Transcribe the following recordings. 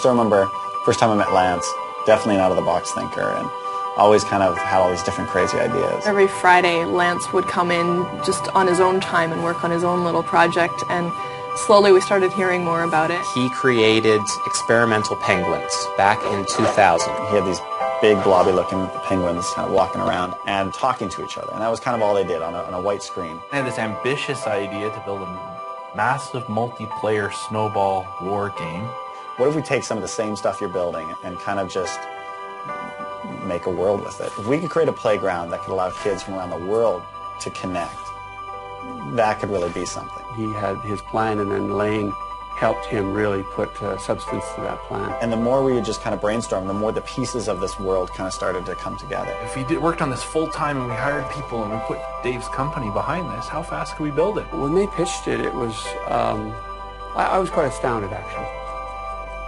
still remember first time I met Lance, definitely an out-of-the-box thinker, and always kind of had all these different crazy ideas. Every Friday, Lance would come in just on his own time and work on his own little project, and slowly we started hearing more about it. He created experimental penguins back in 2000. He had these big blobby-looking penguins kind of walking around and talking to each other, and that was kind of all they did on a white screen. I had this ambitious idea to build a massive multiplayer snowball war game. What if we take some of the same stuff you're building and kind of just make a world with it? If we could create a playground that could allow kids from around the world to connect, that could really be something. He had his plan, and then Lane helped him really put substance to that plan. And the more we would just kind of brainstorm, the more the pieces of this world kind of started to come together. If we worked on this full-time and we hired people and we put Dave's company behind this, how fast could we build it? When they pitched it, it was, I was quite astounded, actually.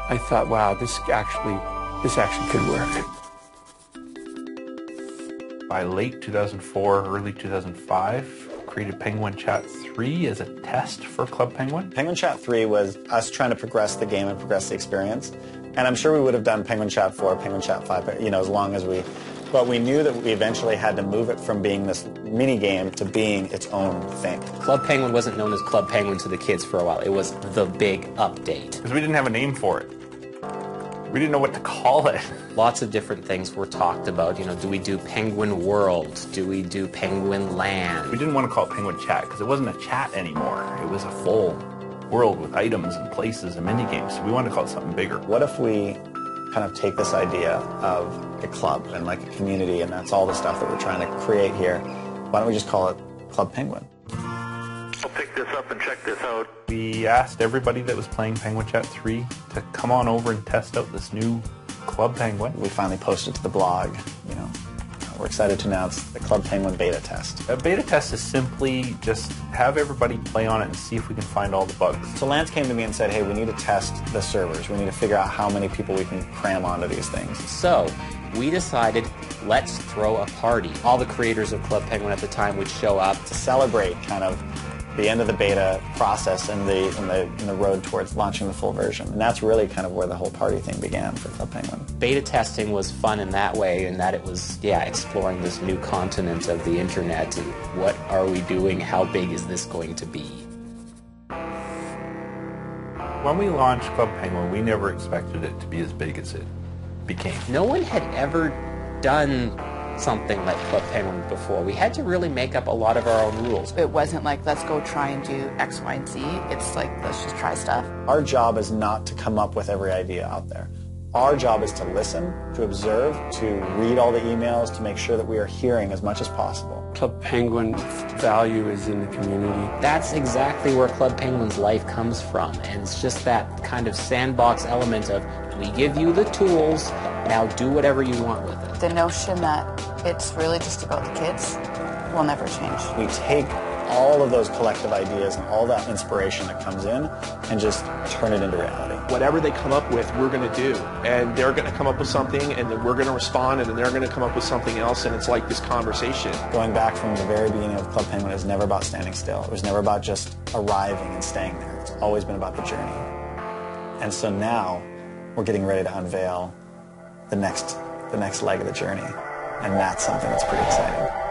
I thought, wow, this actually could work. By late 2004, early 2005, created Penguin Chat 3 as a test for Club Penguin. Penguin Chat 3 was us trying to progress the game and progress the experience. And I'm sure we would have done Penguin Chat 4, Penguin Chat 5, as long as we... But we knew that we eventually had to move it from being this mini game to being its own thing. Club Penguin wasn't known as Club Penguin to the kids for a while. It was the big update. Because we didn't have a name for it. We didn't know what to call it. Lots of different things were talked about. Do we do Penguin World? Do we do Penguin Land? We didn't want to call it Penguin Chat because it wasn't a chat anymore. It was a full world with items and places and mini-games. So we wanted to call it something bigger. What if we kind of take this idea of a club and like a community, and that's all the stuff that we're trying to create here. Why don't we just call it Club Penguin? I'll pick this up and check this out. We asked everybody that was playing Penguin Chat 3 to come on over and test out this new Club Penguin. We finally posted to the blog, We're excited to announce the Club Penguin beta test. A beta test is simply just have everybody play on it and see if we can find all the bugs. So Lance came to me and said, hey, we need to test the servers. We need to figure out how many people we can cram onto these things. So we decided, let's throw a party. All the creators of Club Penguin at the time would show up to celebrate kind of the end of the beta process and the road towards launching the full version. And that's really kind of where the whole party thing began for Club Penguin. Beta testing was fun in that way, in that it was, exploring this new continent of the internet and what are we doing, how big is this going to be? When we launched Club Penguin, we never expected it to be as big as it became. No one had ever done something like Club Penguin before. We had to really make up a lot of our own rules. It wasn't like, let's go try and do X, Y, and Z. It's like, let's just try stuff. Our job is not to come up with every idea out there. Our job is to listen, to observe, to read all the emails, to make sure that we are hearing as much as possible. Club Penguin's value is in the community. That's exactly where Club Penguin's life comes from. And it's just that kind of sandbox element of, we give you the tools, now do whatever you want with it. The notion that it's really just about the kids will never change. We take all of those collective ideas and all that inspiration that comes in and just turn it into reality. Whatever they come up with, we're going to do. And they're going to come up with something, and then we're going to respond, and then they're going to come up with something else, and it's like this conversation. Going back from the very beginning of Club Penguin, it was never about standing still. It was never about just arriving and staying there. It's always been about the journey. And so now, we're getting ready to unveil the next leg of the journey. And that's something that's pretty exciting.